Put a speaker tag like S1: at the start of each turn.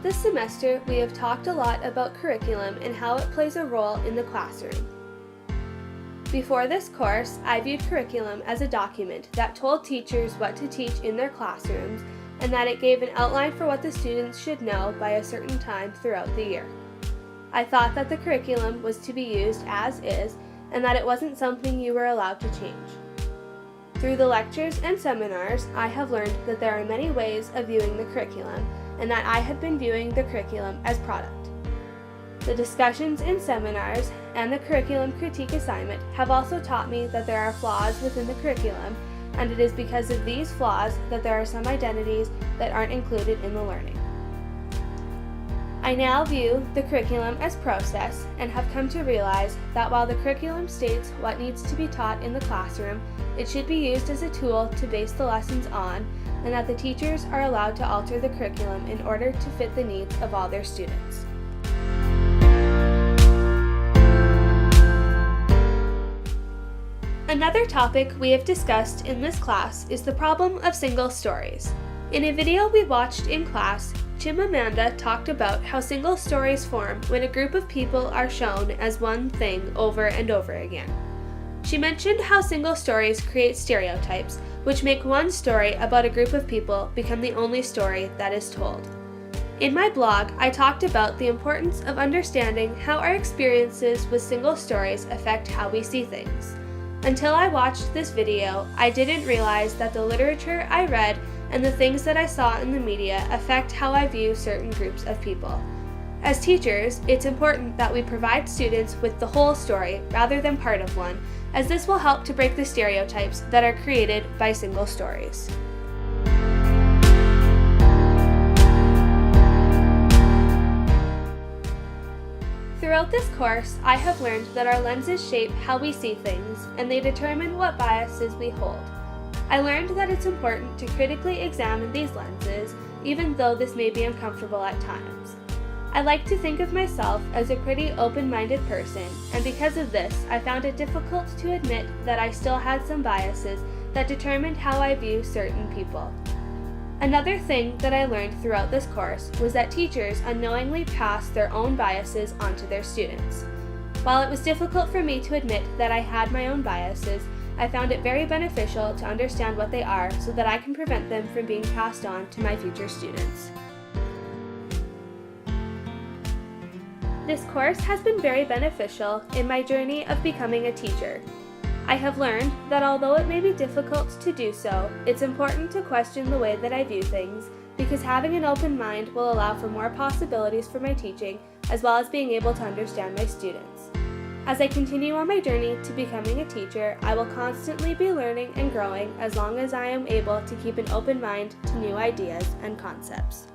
S1: Throughout this semester, we have talked a lot about curriculum and how it plays a role in the classroom. Before this course, I viewed curriculum as a document that told teachers what to teach in their classrooms and that it gave an outline for what the students should know by a certain time throughout the year. I thought that the curriculum was to be used as is and that it wasn't something you were allowed to change. Through the lectures and seminars, I have learned that there are many ways of viewing the curriculum and that I had been viewing the curriculum as product. The discussions in seminars and the curriculum critique assignment have also taught me that there are flaws within the curriculum, and it is because of these flaws that there are some identities that aren't included in the learning. I now view the curriculum as process and have come to realize that while the curriculum states what needs to be taught in the classroom, it should be used as a tool to base the lessons on, and that the teachers are allowed to alter the curriculum in order to fit the needs of all their students. Another topic we have discussed in this class is the problem of single stories. In a video we watched in class, Chimamanda talked about how single stories form when a group of people are shown as one thing over and over again. She mentioned how single stories create stereotypes, which make one story about a group of people become the only story that is told. In my blog, I talked about the importance of understanding how our experiences with single stories affect how we see things. Until I watched this video, I didn't realize that the literature I read and the things that I saw in the media affect how I view certain groups of people. As teachers, it's important that we provide students with the whole story rather than part of one, as this will help to break the stereotypes that are created by single stories. Throughout this course, I have learned that our lenses shape how we see things, and they determine what biases we hold. I learned that it's important to critically examine these lenses, even though this may be uncomfortable at times. I like to think of myself as a pretty open-minded person, and because of this, I found it difficult to admit that I still had some biases that determined how I view certain people. Another thing that I learned throughout this course was that teachers unknowingly pass their own biases onto their students. While it was difficult for me to admit that I had my own biases, I found it very beneficial to understand what they are so that I can prevent them from being passed on to my future students. This course has been very beneficial in my journey of becoming a teacher. I have learned that although it may be difficult to do so, it's important to question the way that I view things, because having an open mind will allow for more possibilities for my teaching, as well as being able to understand my students. As I continue on my journey to becoming a teacher, I will constantly be learning and growing as long as I am able to keep an open mind to new ideas and concepts.